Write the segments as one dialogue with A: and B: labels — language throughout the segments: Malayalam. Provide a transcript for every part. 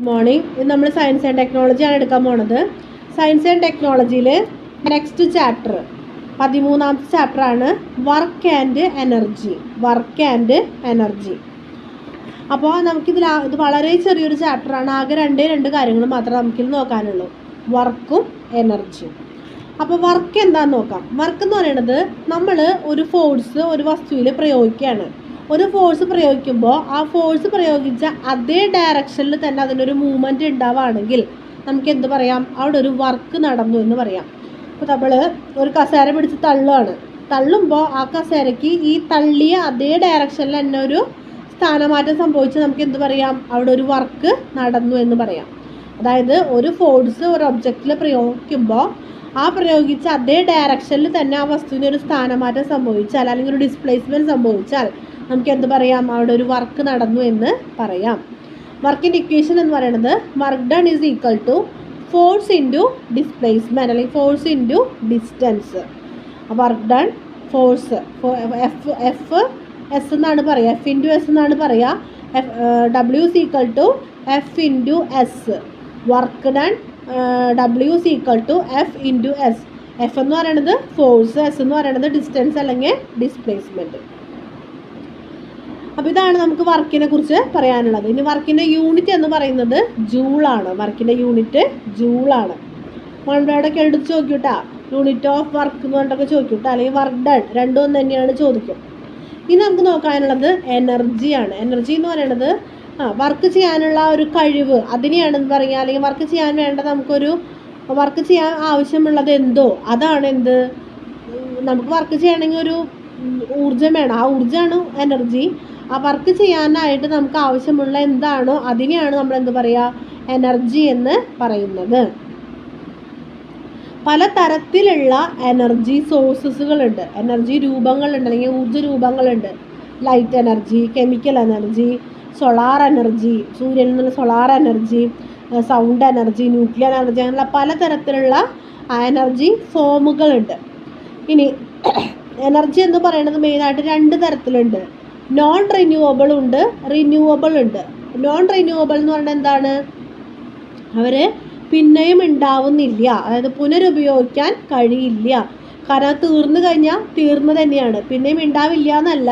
A: മോർണിംഗ്. ഇത് നമ്മൾ സയൻസ് ആൻഡ് ടെക്നോളജിയാണ് എടുക്കാൻ പോണത്. സയൻസ് ആൻഡ് ടെക്നോളജിയിൽ നെക്സ്റ്റ് ചാപ്റ്റർ 13ാമത്തെ ചാപ്റ്ററാണ് വർക്ക് ആൻഡ് എനർജി. അപ്പോൾ ഇത് വളരെ ചെറിയൊരു ചാപ്റ്ററാണ്. ആകെ രണ്ട് കാര്യങ്ങൾ മാത്രമേ നമുക്കിത് നോക്കാനുള്ളൂ, വർക്കും എനർജിയും. അപ്പോൾ വർക്ക് എന്താണെന്ന് നോക്കാം. വർക്ക് എന്ന് പറയുന്നത് നമ്മൾ ഒരു ഫോഴ്സ് ഒരു വസ്തുവിൽ പ്രയോഗിക്കുകയാണ്. ഒരു ഫോഴ്സ് പ്രയോഗിക്കുമ്പോൾ ആ ഫോഴ്സ് പ്രയോഗിച്ച അതേ ഡയറക്ഷനിൽ തന്നെ അതിനൊരു മൂവ്മെൻറ്റ് ഉണ്ടാവുകയാണെങ്കിൽ നമുക്ക് എന്ത് പറയാം? അവിടെ ഒരു വർക്ക് നടന്നു എന്ന് പറയാം. ഇപ്പോൾ നമ്മൾ ഒരു കസേര പിടിച്ച് തള്ളുമ്പോൾ ആ കസേരയ്ക്ക് ഈ തള്ളിയ അതേ ഡയറക്ഷനിൽ തന്നെ ഒരു സ്ഥാനമാറ്റം സംഭവിച്ച് നമുക്ക് എന്ത് പറയാം? അവിടെ ഒരു വർക്ക് നടന്നു എന്ന് പറയാം. അതായത് ഒരു ഫോഴ്സ് ഒരു ഒബ്ജക്റ്റിൽ പ്രയോഗിക്കുമ്പോൾ ആ പ്രയോഗിച്ച അതേ ഡയറക്ഷനിൽ തന്നെ ആ വസ്തുവിന് ഒരു സ്ഥാനമാറ്റം സംഭവിച്ചാൽ അല്ലെങ്കിൽ ഒരു ഡിസ്പ്ലേസ്മെൻറ്റ് സംഭവിച്ചാൽ നമുക്ക് എന്ത് പറയാം? അവിടെ ഒരു വർക്ക് നടന്നു എന്ന് പറയാം. വർക്കിൻ്റെ ഇക്വേഷൻ എന്ന് പറയുന്നത് work done is equal to force into displacement അല്ലെങ്കിൽ force into distance. Work done force F S എന്നാണ് പറയുക, എഫ് ഇൻറ്റു എസ് എന്നാണ് പറയുക. W is equal to F into S. Work done W is equal to F into S. F എന്ന് പറയുന്നത് ഫോഴ്സ്, എസ് എന്ന് പറയുന്നത് ഡിസ്റ്റൻസ് അല്ലെങ്കിൽ ഡിസ്പ്ലേസ്മെൻറ്റ്. അപ്പോൾ ഇതാണ് നമുക്ക് വർക്കിനെ കുറിച്ച് പറയാനുള്ളത്. ഇനി വർക്കിൻ്റെ യൂണിറ്റ് എന്ന് പറയുന്നത് ജൂളാണ്. വർക്കിൻ്റെ യൂണിറ്റ് ജൂളാണ്. വേർഡൊക്കെ എടുത്ത് ചോദിക്കൂട്ടാ, യൂണിറ്റ് ഓഫ് വർക്ക് എന്ന് പറഞ്ഞിട്ടൊക്കെ ചോദിക്കൂട്ടാ, അല്ലെങ്കിൽ വർക്ക് ഡൺ, രണ്ടും ഒന്ന് തന്നെയാണ് ചോദിക്കും. ഇനി നമുക്ക് നോക്കാനുള്ളത് എനർജിയാണ്. എനർജി എന്ന് പറയുന്നത് വർക്ക് ചെയ്യാനുള്ള ഒരു കഴിവ്, അതിനെയാണെന്ന് പറയുക. അല്ലെങ്കിൽ വർക്ക് ചെയ്യാൻ വേണ്ട വർക്ക് ചെയ്യാൻ ആവശ്യമുള്ളത് എന്തോ അതാണ് എന്ത്. നമുക്ക് വർക്ക് ചെയ്യണമെങ്കിൽ ഒരു ഊർജ്ജം വേണം, ആ ഊർജ്ജമാണ് എനർജി. ആ വർക്ക് ചെയ്യാനായിട്ട് നമുക്ക് ആവശ്യമുള്ള എന്താണോ അതിനെയാണ് നമ്മൾ എന്ത് പറയുക? എനർജി എന്ന് പറയുന്നത്. പല തരത്തിലുള്ള എനർജി സോഴ്സസുകളുണ്ട്, എനർജി രൂപങ്ങളുണ്ട് അല്ലെങ്കിൽ ഊർജ്ജ രൂപങ്ങളുണ്ട്. Light energy, chemical energy, solar energy, സൂര്യനിൽ നിന്നുള്ള solar energy, sound energy, nuclear energy, അങ്ങനെയുള്ള പലതരത്തിലുള്ള എനർജി ഫോമുകളുണ്ട്. ഇനി എനർജി എന്ന് പറയുന്നത് മെയിനായിട്ട് 2 തരത്തിലുണ്ട്. നോൺ റിന്യൂവബിൾ ഉണ്ട്, റിന്യൂവബിൾ ഉണ്ട്. നോൺ റിന്യൂവബിൾ എന്ന് പറഞ്ഞാൽ എന്താണ്? അവർ പിന്നെയും ഉണ്ടാവുന്നില്ല, അതായത് പുനരുപയോഗിക്കാൻ കഴിയില്ല. കാരണം തീർന്നു കഴിഞ്ഞാൽ തീർന്നു തന്നെയാണ്, പിന്നെയും ഉണ്ടാവില്ല എന്നല്ല.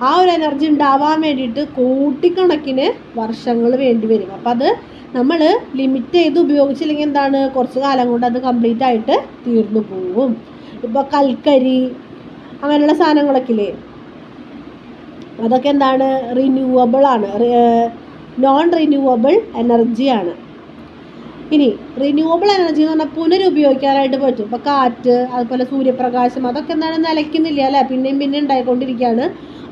A: ആ ഒരു എനർജി ഉണ്ടാവാൻ വേണ്ടിയിട്ട് കോടിക്കണക്കിന് വർഷങ്ങൾ വേണ്ടി വരും. അപ്പം അത് നമ്മൾ ലിമിറ്റ് ചെയ്ത് ഉപയോഗിച്ചില്ലെങ്കിൽ എന്താണ്, കുറച്ച് കാലം കൊണ്ട് അത് കംപ്ലീറ്റ് ആയിട്ട് തീർന്നു പോകും. ഇപ്പോൾ കൽക്കരി അങ്ങനെയുള്ള സാധനങ്ങളൊക്കെ ഇല്ലേ, അതൊക്കെ എന്താണ്? റിന്യൂവബിൾ ആണ്, നോൺ റിന്യൂവബിൾ എനർജിയാണ്. ഇനി റിന്യൂവബിൾ എനർജി എന്ന് പറഞ്ഞാൽ പുനരുപയോഗിക്കാനായിട്ട് പറ്റും. ഇപ്പോൾ കാറ്റ്, അതുപോലെ സൂര്യപ്രകാശം, അതൊക്കെ എന്താണ്? നിലയ്ക്കുന്നില്ല അല്ലേ, പിന്നെയും ഉണ്ടായിക്കൊണ്ടിരിക്കുകയാണ്.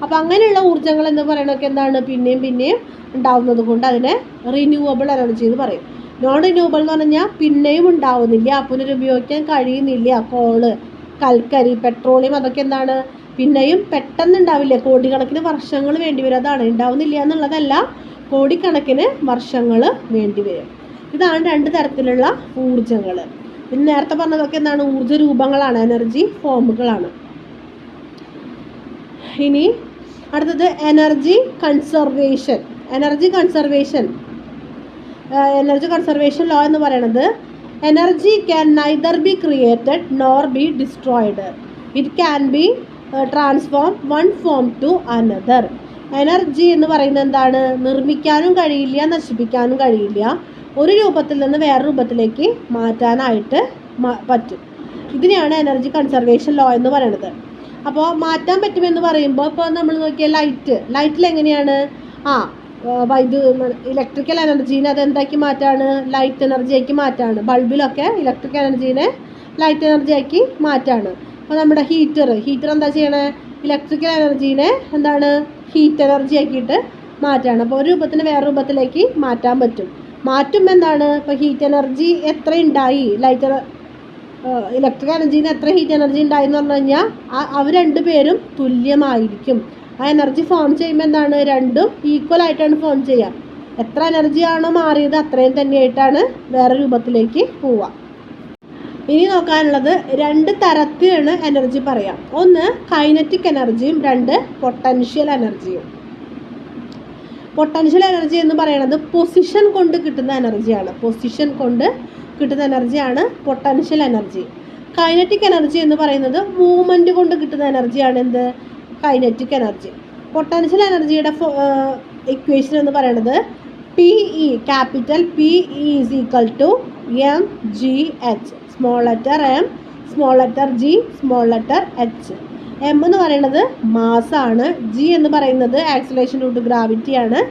A: അപ്പോൾ അങ്ങനെയുള്ള ഊർജ്ജങ്ങൾ എന്ന് പറയുന്നതൊക്കെ എന്താണ്? പിന്നെയും ഉണ്ടാവുന്നത് കൊണ്ട് അതിനെ റിന്യൂവബിൾ എനർജി എന്ന് പറയും. നോൺ റിന്യൂവബിൾ എന്ന് പറഞ്ഞാൽ പിന്നെയും ഉണ്ടാവുന്നില്ല, പുനരുപയോഗിക്കാൻ കഴിയുന്നില്ല. കോള്, കൽക്കരി, പെട്രോളിയം, അതൊക്കെ എന്താണ്? പിന്നെയും പെട്ടെന്ന് ഉണ്ടാവില്ല, കോടിക്കണക്കിന് വർഷങ്ങൾ വേണ്ടി വരും. അതാണ് ഉണ്ടാവുന്നില്ല എന്നുള്ളതല്ല, കോടിക്കണക്കിന് വർഷങ്ങൾ വേണ്ടി വരും. ഇതാണ് 2 തരത്തിലുള്ള ഊർജ്ജങ്ങൾ. പിന്നെ നേരത്തെ പറഞ്ഞതൊക്കെ എന്താണ്? ഊർജ്ജ രൂപങ്ങളാണ്, എനർജി ഫോമുകളാണ്. ഇനി അടുത്തത് എനർജി കൺസർവേഷൻ ലോ എന്ന് പറയുന്നത് energy can neither be created nor be destroyed. It can be transform one form to another. Energy എന്ന് പറയുന്നത് എന്താണ്? നിർമ്മിക്കാനും കഴിയില്ല, നശിപ്പിക്കാനും കഴിയില്ല. ഒരു രൂപത്തിൽ നിന്ന് വേറെ രൂപത്തിലേക്ക് മാറ്റാനായിട്ട് പറ്റും. ഇതിനെയാണ് എനർജി കൺസർവേഷൻ ലോ എന്ന് പറയുന്നത്. അപ്പോൾ മാറ്റാൻ പറ്റുമെന്ന് പറയുമ്പോൾ ഇപ്പോൾ നമ്മൾ നോക്കിയാൽ ലൈറ്റിൽ എങ്ങനെയാണ്? ഇലക്ട്രിക്കൽ എനർജീനെ അതെന്താക്കി മാറ്റാണ്? ലൈറ്റ് എനർജിയാക്കി മാറ്റാണ്. ബൾബിലൊക്കെ ഇലക്ട്രിക്കൽ എനർജീനെ ലൈറ്റ് എനർജിയാക്കി മാറ്റാണ്. അപ്പോൾ നമ്മുടെ ഹീറ്റർ എന്താ ചെയ്യണേ? ഇലക്ട്രിക്കൽ എനർജീനെ എന്താണ്? ഹീറ്റ് എനർജി ആക്കിയിട്ട് മാറ്റാണ്. അപ്പോൾ ഒരു രൂപത്തിന് വേറെ രൂപത്തിലേക്ക് മാറ്റാൻ പറ്റും. മാറ്റുമ്പോൾ എന്താണ്? ഇപ്പോൾ ഹീറ്റ് എനർജി എത്ര ഉണ്ടായി, ഇലക്ട്രിക്കൽ എനർജീന് എത്ര ഹീറ്റ് എനർജി ഉണ്ടായി എന്ന് പറഞ്ഞു കഴിഞ്ഞാൽ അവർ 2 പേരും തുല്യമായിരിക്കും. ആ എനർജി ഫോം ചെയ്യുമ്പോൾ എന്താണ്? രണ്ടും ഈക്വൽ ആയിട്ടാണ് ഫോം ചെയ്യുക. എത്ര എനർജിയാണോ മാറിയത് അത്രയും തന്നെയായിട്ടാണ് വേറെ രൂപത്തിലേക്ക് പോവുക. ഇനി നോക്കാനുള്ളത് 2 തരത്തിലാണ് എനർജി പറയാം. ഒന്ന് കൈനറ്റിക് എനർജിയും, 2 പൊട്ടൻഷ്യൽ എനർജിയും. പൊട്ടൻഷ്യൽ എനർജി എന്ന് പറയുന്നത് പൊസിഷൻ കൊണ്ട് കിട്ടുന്ന എനർജിയാണ്. പൊസിഷൻ കൊണ്ട് കിട്ടുന്ന എനർജിയാണ് പൊട്ടൻഷ്യൽ എനർജി. കൈനറ്റിക് എനർജി എന്ന് പറയുന്നത് മൂവ്മെൻറ്റ് കൊണ്ട് കിട്ടുന്ന എനർജിയാണ്. എന്ത്? Kinetic energy. പൊട്ടൻഷ്യൽ എനർജിയുടെ ഇക്വേഷൻ എന്ന് പറയുന്നത് PE, capital PE is equal to mgh, small letter m, small letter g, small letter h. m എന്ന് പറയുന്നത് മാസ്സാണ്, g എന്ന് പറയുന്നത് ആക്സിലറേഷൻ ഡ്യൂ ടു ഗ്രാവിറ്റി ആണ്,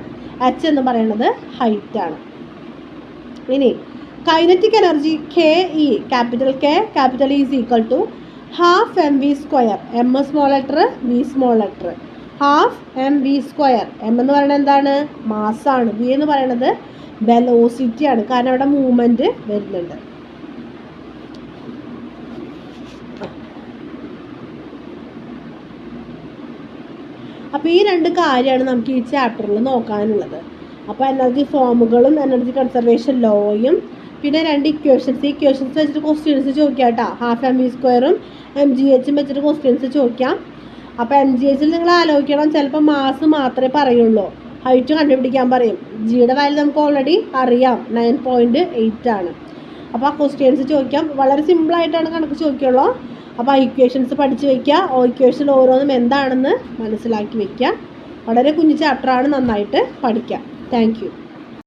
A: h എന്ന് പറയുന്നത് ഹൈറ്റ് ആണ്. ഇനി kinetic energy KE, capital K, capital E is equal to half mv square, m small letter, v small letter, half mv square. m എന്ന് പറയുന്നത് എന്താണ്? മാസ്സാണ്. v എന്ന് പറയുന്നത് വെലോസിറ്റി ആണ്, കാരണം അവിടെ മൂവ്മെൻറ്റ് വരുന്നുണ്ട്. അപ്പോൾ ഈ രണ്ട് കാര്യമാണ് നമുക്ക് ഈ ചാപ്റ്ററിൽ നോക്കാനുള്ളത്. അപ്പോൾ എനർജി ഫോമുകളും എനർജി കൺസർവേഷൻ ലോയും പിന്നെ രണ്ട് ഇക്വേഷൻസ് വെച്ചിട്ട് ക്വസ്റ്റ്യൻസ് ചോദിക്കാം കേട്ടോ. ഹാഫ് mv സ്ക്വയറും mgh വെച്ചിട്ട് ക്വസ്റ്റ്യൻസ് ചോദിക്കാം. അപ്പോൾ mgh നിങ്ങൾ ആലോചിക്കണം, ചിലപ്പോൾ മാസ് മാത്രമേ പറയുള്ളൂ, ഹൈറ്റ് കണ്ടുപിടിക്കാൻ പറയും. ജിയുടെ വാല്യൂ നമുക്ക് ഓൾറെഡി അറിയാം, 9.8 ആണ്. അപ്പോൾ ആ ക്വസ്റ്റ്യൻസ് ചോദിക്കാം. വളരെ സിമ്പിളായിട്ടാണ് കണക്ക് ചോദിക്കുള്ളൂ. അപ്പോൾ ആ ഇക്വേഷൻസ് പഠിച്ച് വയ്ക്കുക. ഇക്വേഷൻ ഓരോന്നും എന്താണെന്ന് മനസ്സിലാക്കി വയ്ക്കുക. വളരെ കുഞ്ഞു ചാപ്റ്ററാണ്, നന്നായിട്ട് പഠിക്കുക. Thank you.